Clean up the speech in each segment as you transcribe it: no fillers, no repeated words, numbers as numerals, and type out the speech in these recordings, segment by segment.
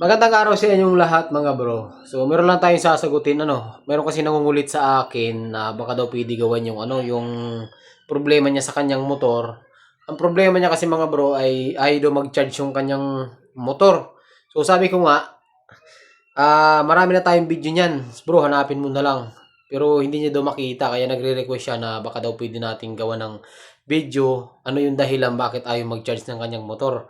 Magandang araw sa inyong lahat mga bro. So meron lang tayong sasagutin Meron kasi nangungulit sa akin na baka daw pwede gawan yung problema niya sa kanyang motor. Ang problema niya kasi mga bro ay ayaw daw mag-charge yung kanyang motor. So sabi ko nga, marami na tayong video niyan. Bro, hanapin mo na lang. Pero hindi niya daw makita kaya nagre-request siya na baka daw pwede nating gawa ng video. Ano yung dahilan bakit ayaw mag-charge ng kanyang motor.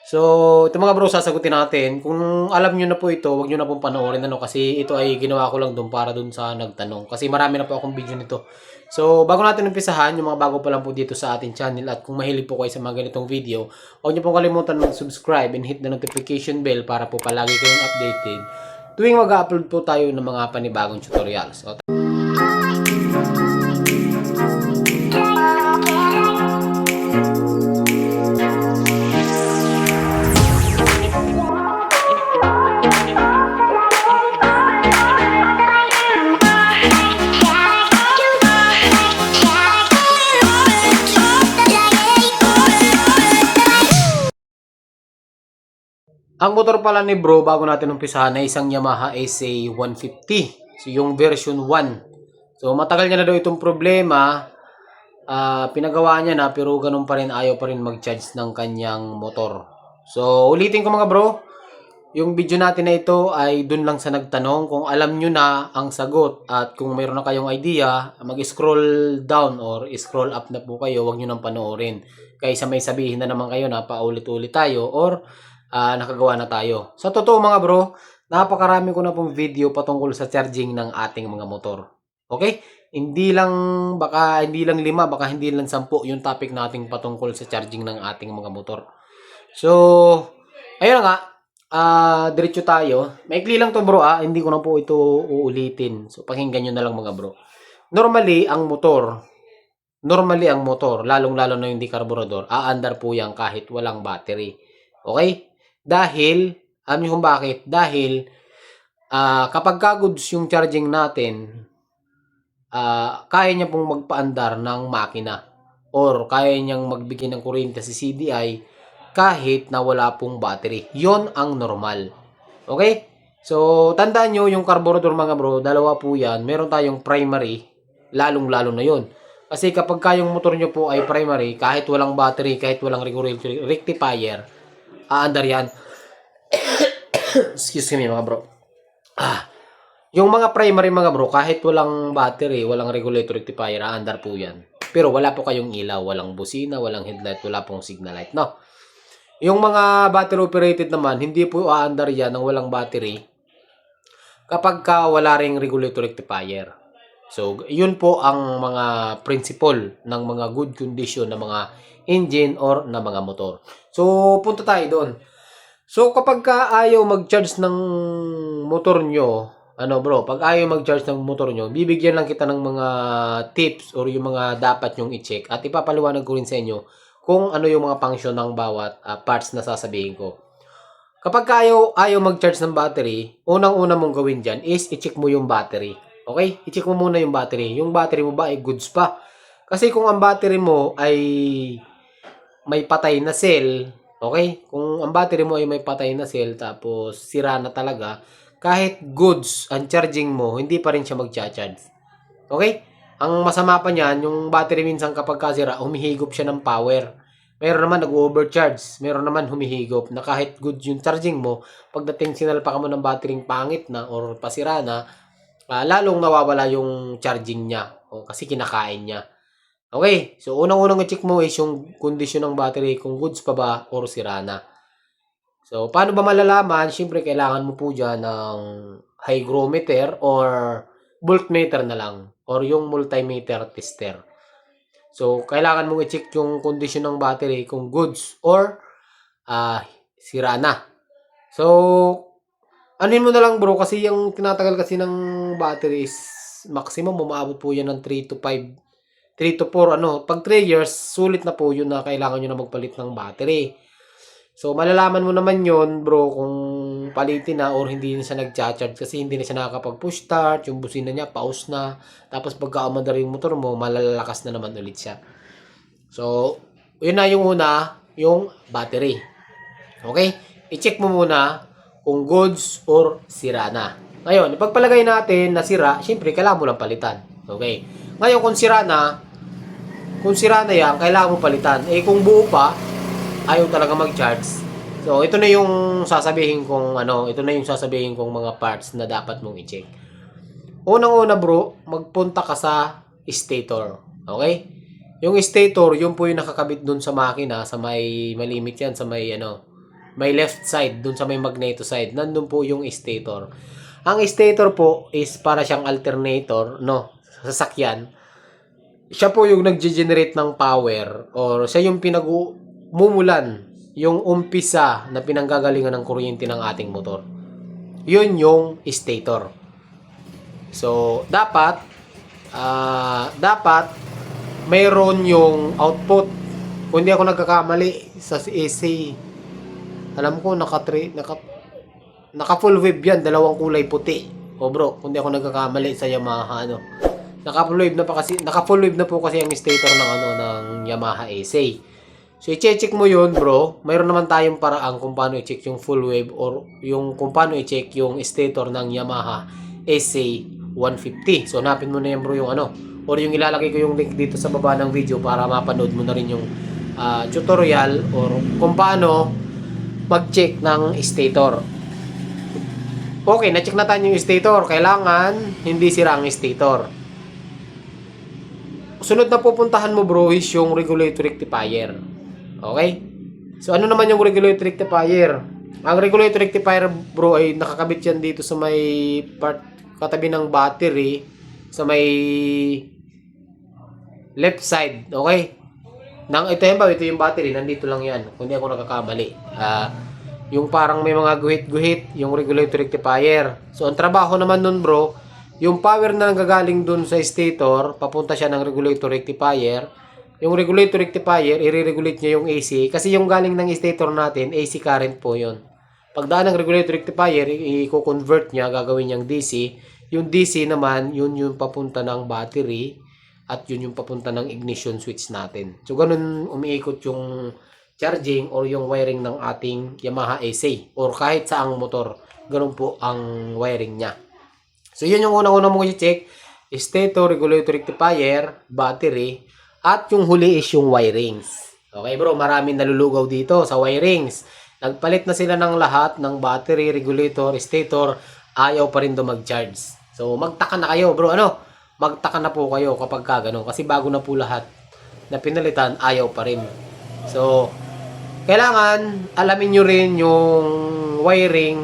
So, ito mga bro, sasagutin natin. Kung alam nyo na po ito, huwag nyo na pong panoorin kasi ito ay ginawa ko lang doon para doon sa nagtanong. Kasi marami na po akong video nito. So, bago natin umpisahan, yung mga bago pa lang po dito sa ating channel at kung mahilig po kayo sa mga ganitong video, huwag nyo pong kalimutan mag-subscribe and hit the notification bell para po palagi kayong updated tuwing mag-upload po tayo ng mga panibagong tutorials. So, ang motor pala ni bro, bago natin umpisahan, na isang Yamaha SA150. So, yung version 1. So, matagal niya na daw itong problema. Pinagawa niya na, pero ganun pa rin, ayaw pa rin mag-charge ng kanyang motor. So, ulitin ko mga bro. Yung video natin na ito ay dun lang sa nagtanong. Kung alam nyo na ang sagot at kung mayroon na kayong idea, mag-scroll down or scroll up na po kayo, huwag nyo nang panoorin. Kaysa may sabihin na naman kayo na paulit-ulit tayo or nakagawa na tayo. Sa totoo mga bro, napakarami ko na pong video patungkol sa charging ng ating mga motor. Okay? Hindi lang 5, baka hindi lang 10 yung topic nating patungkol sa charging ng ating mga motor. So, ayun nga, diretso tayo. Maikli lang to bro hindi ko na po ito uulitin. So, pakinggan nyo na lang mga bro. Normally, ang motor, lalong-lalo na yung di karburador, aandar po yan kahit walang battery. Okay? Dahil, alam niyo kung bakit? Dahil, kapag goods yung charging natin, kaya niya pong magpaandar ng makina or kaya niyang magbigay ng kuryente sa CDI kahit na wala pong battery. Yon ang normal. Okay? So, tandaan nyo yung carburetor mga bro, dalawa po yan. Meron tayong primary, lalong-lalo na yon. Kasi kapag kayong motor nyo po ay primary, kahit walang battery, kahit walang rectifier, aandar yan. Excuse me mga bro. Yung mga primary mga bro, kahit walang battery, walang regulator rectifier, aandar po yan. Pero wala po kayong ilaw, walang busina, walang headlight, wala pong signal light, no? Yung mga battery operated naman, hindi po aandar yan ng walang battery kapag wala ring regulator rectifier. So, yun po ang mga principle ng mga good condition na mga engine or na mga motor. So, punta tayo doon. So, kapag ayaw mag-charge ng motor nyo, bro, pag ayaw mag-charge ng motor nyo, bibigyan lang kita ng mga tips or yung mga dapat nyong i-check at ipapaliwanag ko rin sa inyo kung ano yung mga function ng bawat parts na sasabihin ko. Kapag ayaw mag-charge ng battery, unang-una mong gawin dyan is i-check mo yung battery. Okay? I-check mo muna yung battery. Yung battery mo ba ay goods pa? Kasi kung ang battery mo ay may patay na cell, okay? Kung ang battery mo ay may patay na cell tapos sira na talaga, kahit goods ang charging mo, hindi pa rin siya mag-charge. Okay? Ang masama pa niyan, yung battery minsan kapag kasira, humihigop siya ng power. Meron naman nag-overcharge, meron naman humihigop na kahit good yung charging mo, pagdating sinalpa ka mo ng battery pangit na or pasira na, lalong nawawala yung charging niya kasi kinakain niya. Okay, so unang-unang i-check mo is yung condition ng battery, kung goods pa ba or sira na. So, paano ba malalaman? Siyempre, kailangan mo po dyan ng hygrometer or voltmeter na lang or yung multimeter tester. So, kailangan mong i-check yung condition ng battery kung goods or sira na. So, anin mo na lang bro kasi yung tinatagal kasi ng battery is maximum umaabot po yan ng 3 to 4 pag 3 years sulit na po yun na kailangan nyo na magpalit ng battery. So, malalaman mo naman yon bro kung palitin na or hindi na siya nag-charge kasi hindi na siya nakakapag-push start, yung busina niya pause na, tapos pagka umandar yung motor mo, malalakas na naman ulit siya. So, yun na yung una, yung battery. Okay? I-check mo muna kung goods or sira na. Ngayon, ipagpalagay natin na sira, syempre kailangan mo lang palitan. Okay. Ngayon, kung sira na yan, kailangan mo palitan. Eh kung buo pa, ayaw talaga mag-charge. So, ito na yung sasabihin kong mga parts na dapat mong i-check. Unang-una bro, magpunta ka sa stator. Okay? Yung stator, yun po yung nakakabit dun sa makina, sa may malimit yan, sa may may left side, dun sa may magneto side. Nandun po yung stator. Ang stator po is para siyang alternator, sa sasakyan. Siya po yung nag-generate ng power or siya yung pinagmumulan, yung umpisa na pinanggagalingan ng kuryente ng ating motor. Yun yung stator. So, dapat mayroon yung output. Kung hindi ako nagkakamali sa AC, alam ko naka full wave yan, dalawang kulay puti. O bro, kung hindi ako nagkakamali sa Yamaha naka-full wave na po kasi ang stator ng Yamaha AC. So i-check mo 'yun, bro. Mayroon naman tayong paraan kung paano i-check yung full wave or yung kung paano i-check yung stator ng Yamaha AC 150. So hanapin mo na yan, bro, yung or yung ilalagay ko yung link dito sa baba ng video para mapanood mo na rin yung tutorial or kung paano mag-check ng stator. Okay, na-check na tayo yung stator. Kailangan hindi sira ang stator. Sunod na pupuntahan mo, bro, is yung regulator rectifier. Okay? So, ano naman yung regulator rectifier? Ang regulator rectifier, bro, ay nakakabit yan dito sa may part katabi ng battery, sa may left side. Okay? Ito yung battery, nandito lang yan. Kung di ako nakakamali. Yung parang may mga guhit-guhit, yung regulator rectifier. So, ang trabaho naman nun, bro, yung power na nanggagaling dun sa stator, papunta siya ng regulator rectifier. Yung regulator rectifier, i-regulate niya yung AC. Kasi yung galing ng stator natin, AC current po yun. Pagdaan ng regulator rectifier, i-convert niya, gagawin niyang DC. Yung DC naman, yun yung papunta ng battery. At yun yung papunta ng ignition switch natin. So, ganun umiikot yung charging or yung wiring ng ating Yamaha AC. Or kahit saang motor, ganun po ang wiring niya. So, yun yung unang-unang mong i-check. Stator, regulator rectifier, battery, at yung huli is yung wirings. Okay bro, maraming nalulugaw dito sa wirings. Nagpalit na sila ng lahat ng battery, regulator, stator, ayaw pa rin do mag-charge. So, magtaka na kayo bro, magtaka na po kayo kapag gano'n. Kasi bago na po lahat na pinalitan, ayaw pa rin. So, kailangan alamin nyo rin yung wiring,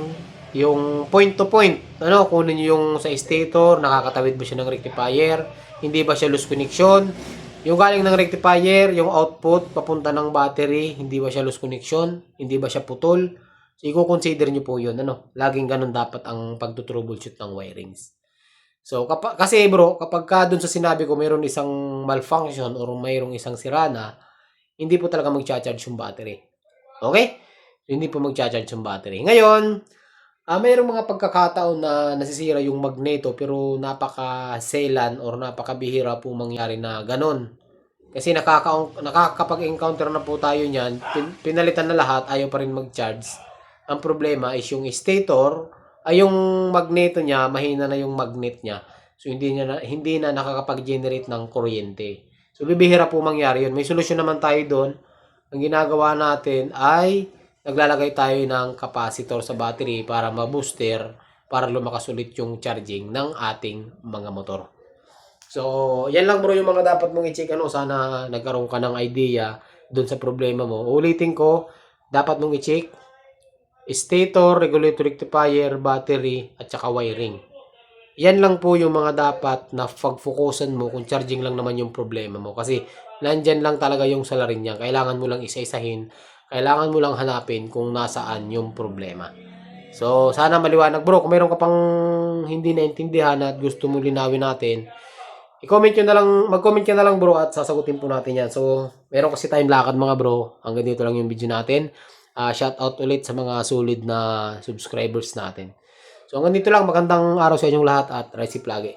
yung point to point. Kunin nyo yung sa stator, nakakatawid ba siya ng rectifier, hindi ba siya loose connection, yung galing ng rectifier, yung output papunta ng battery, hindi ba siya loose connection, hindi ba siya putol. So, i-consider nyo po yun. Laging ganun dapat ang pagtutroubleshoot ng wirings. So, kasi bro, kapag dun sa sinabi ko mayroon isang malfunction or mayroong isang sira na, hindi po talaga mag-charge yung battery. Okay? Hindi po mag-charge yung battery. Ngayon, mayroong mga pagkakataon na nasisira yung magneto pero napaka-selan or napakabihira po mangyari na ganon. Kasi nakakapag-encounter na po tayo niyan, pinalitan na lahat, ayaw pa rin mag-charge. Ang problema is yung stator, yung magneto niya, mahina na yung magnet niya. So hindi na nakakapag-generate ng kuryente. So bibihira po mangyari yun. May solusyon naman tayo doon. Ang ginagawa natin ay naglalagay tayo ng capacitor sa battery para ma-booster, para lumakas ulit yung charging ng ating mga motor. So, yan lang bro yung mga dapat mong i-check. Sana nagkaroon ka ng idea dun sa problema mo. Ulitin ko, dapat mong i-check stator, regulator rectifier, battery, at saka wiring. Yan lang po yung mga dapat na pag-focusan mo kung charging lang naman yung problema mo. Kasi nandyan lang talaga yung salarin niya. Kailangan mo lang isa-isahin. Kailangan mo lang hanapin kung nasaan yung problema. So, sana maliwanag bro. Kung mayroon ka pang hindi naintindihan at gusto mo linawin natin, i-comment nyo na lang, mag-comment ka na lang bro at sasagutin po natin yan. So, meron kasi tayong lakad mga bro. Hanggang dito lang yung video natin. Shout out ulit sa mga solid na subscribers natin. So, hanggang dito lang. Magandang araw sa inyong lahat at ride safe lagi.